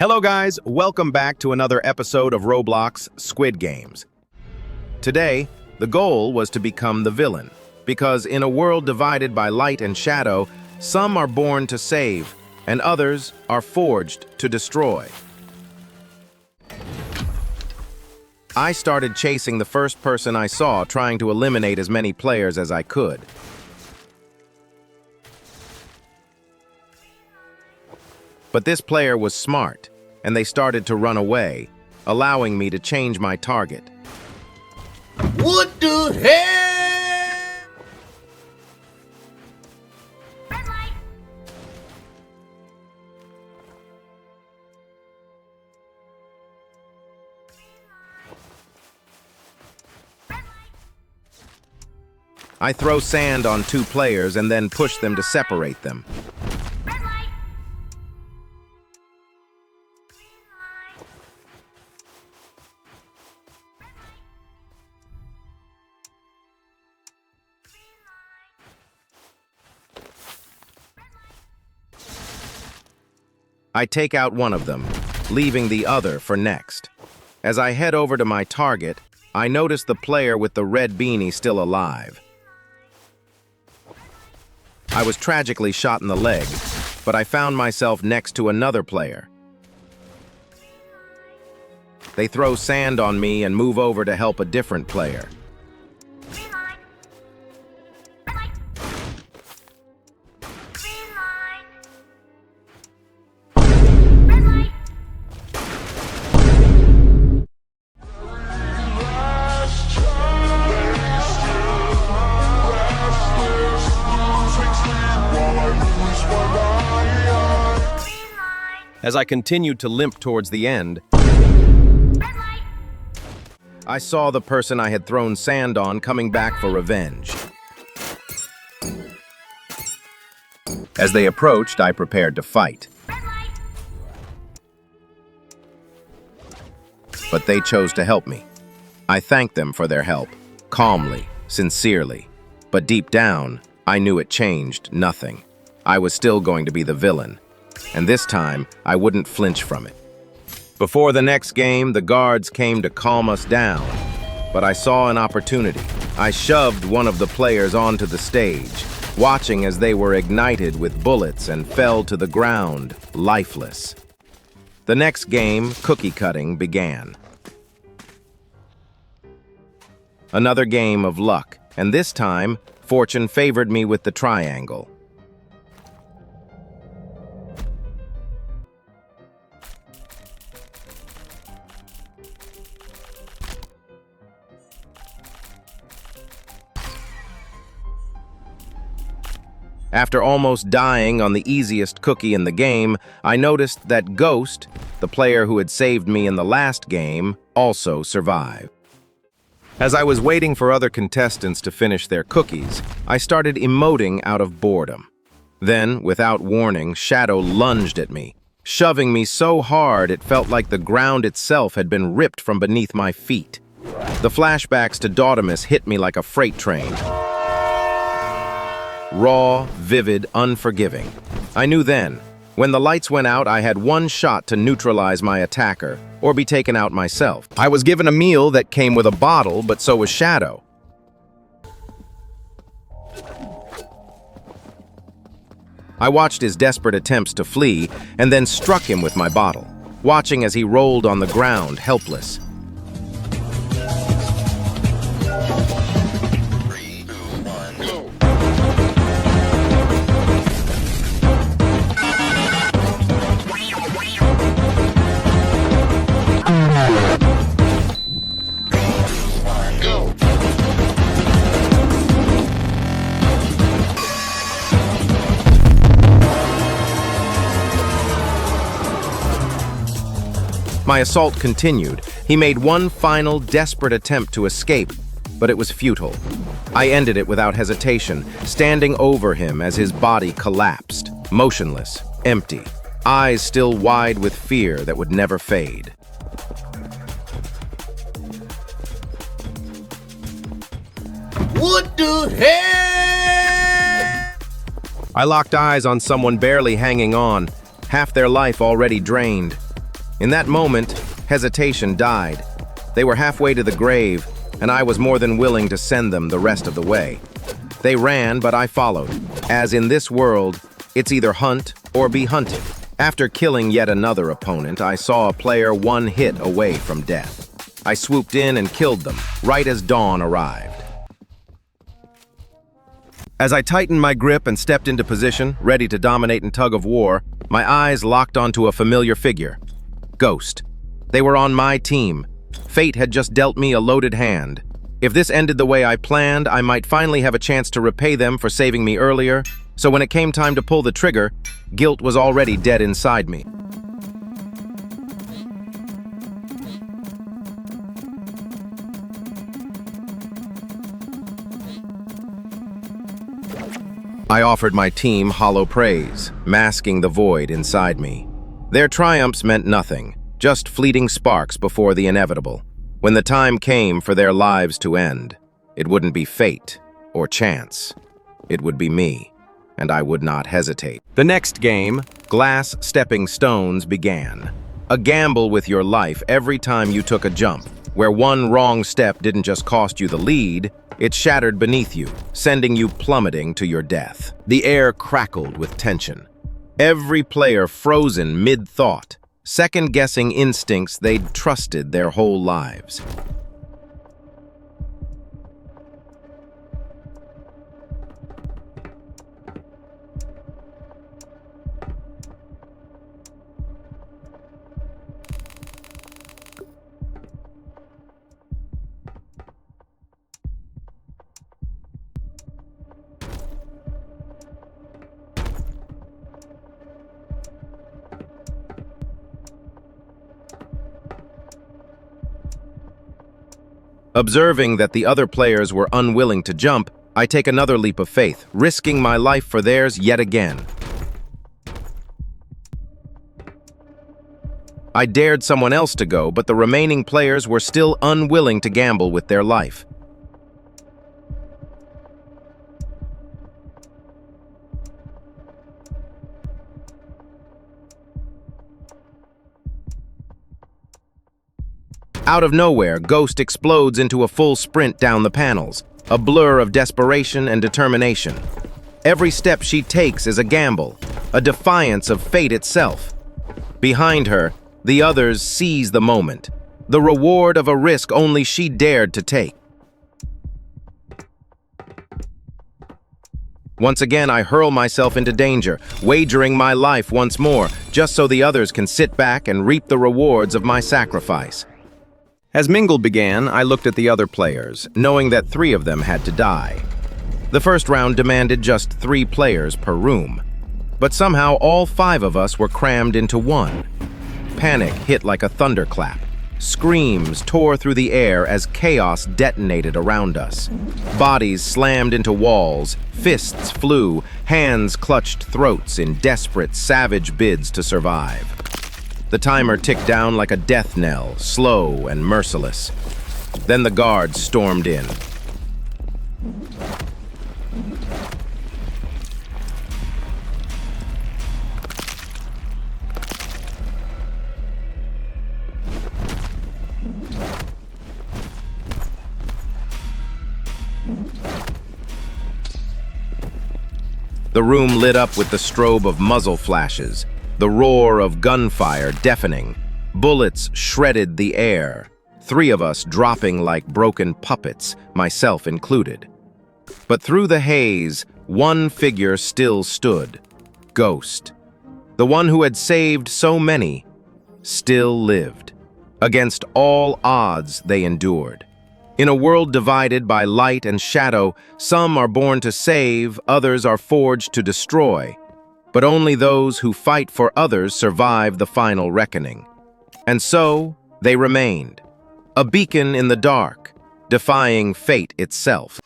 Hello guys, welcome back to another episode of Roblox Squid Games. Today, the goal was to become the villain, because in a world divided by light and shadow, some are born to save, and others are forged to destroy. I started chasing the first person I saw, trying to eliminate as many players as I could. But this player was smart, and they started to run away, allowing me to change my target. What the hell? I throw sand on two players and then push them to separate them. I take out one of them, leaving the other for next. As I head over to my target, I notice the player with the red beanie still alive. I was tragically shot in the leg, but I found myself next to another player. They throw sand on me and move over to help a different player. As I continued to limp towards the end, I saw the person I had thrown sand on coming back for revenge. As they approached, I prepared to fight. But they chose to help me. I thanked them for their help, calmly, sincerely. But deep down, I knew it changed nothing. I was still going to be the villain. And this time, I wouldn't flinch from it. Before the next game, the guards came to calm us down, but I saw an opportunity. I shoved one of the players onto the stage, watching as they were ignited with bullets and fell to the ground, lifeless. The next game, cookie cutting, began. Another game of luck, and this time, fortune favored me with the triangle. After almost dying on the easiest cookie in the game, I noticed that Ghost, the player who had saved me in the last game, also survived. As I was waiting for other contestants to finish their cookies, I started emoting out of boredom. Then, without warning, Shadow lunged at me, shoving me so hard it felt like the ground itself had been ripped from beneath my feet. The flashbacks to Daudamus hit me like a freight train. Raw, vivid, unforgiving. I knew then, when the lights went out, I had one shot to neutralize my attacker, or be taken out myself. I was given a meal that came with a bottle, but so was Shadow. I watched his desperate attempts to flee, and then struck him with my bottle, watching as he rolled on the ground, helpless. My assault continued. He made one final, desperate attempt to escape, but it was futile. I ended it without hesitation, standing over him as his body collapsed, motionless, empty, eyes still wide with fear that would never fade. What the hell? I locked eyes on someone barely hanging on, half their life already drained. In that moment, hesitation died. They were halfway to the grave, and I was more than willing to send them the rest of the way. They ran, but I followed. As in this world, it's either hunt or be hunted. After killing yet another opponent, I saw a player one hit away from death. I swooped in and killed them, right as dawn arrived. As I tightened my grip and stepped into position, ready to dominate in tug of war, my eyes locked onto a familiar figure. Ghost. They were on my team. Fate had just dealt me a loaded hand. If this ended the way I planned, I might finally have a chance to repay them for saving me earlier. So when it came time to pull the trigger, guilt was already dead inside me. I offered my team hollow praise, masking the void inside me. Their triumphs meant nothing, just fleeting sparks before the inevitable. When the time came for their lives to end, it wouldn't be fate or chance. It would be me, and I would not hesitate. The next game, Glass Stepping Stones, began. A gamble with your life every time you took a jump, where one wrong step didn't just cost you the lead, it shattered beneath you, sending you plummeting to your death. The air crackled with tension. Every player frozen mid-thought, second-guessing instincts they'd trusted their whole lives. Observing that the other players were unwilling to jump, I take another leap of faith, risking my life for theirs yet again. I dared someone else to go, but the remaining players were still unwilling to gamble with their life. Out of nowhere, Ghost explodes into a full sprint down the panels, a blur of desperation and determination. Every step she takes is a gamble, a defiance of fate itself. Behind her, the others seize the moment, the reward of a risk only she dared to take. Once again, I hurl myself into danger, wagering my life once more, just so the others can sit back and reap the rewards of my sacrifice. As Mingle began, I looked at the other players, knowing that 3 of them had to die. The first round demanded just 3 players per room, but somehow all 5 of us were crammed into one. Panic hit like a thunderclap. Screams tore through the air as chaos detonated around us. Bodies slammed into walls, fists flew, hands clutched throats in desperate, savage bids to survive. The timer ticked down like a death knell, slow and merciless. Then the guards stormed in. The room lit up with the strobe of muzzle flashes, the roar of gunfire deafening. Bullets shredded the air, 3 of us dropping like broken puppets, myself included. But through the haze, one figure still stood. Ghost. The one who had saved so many, still lived. Against all odds, they endured. In a world divided by light and shadow, some are born to save, others are forged to destroy. But only those who fight for others survive the final reckoning. And so, they remained, a beacon in the dark, defying fate itself.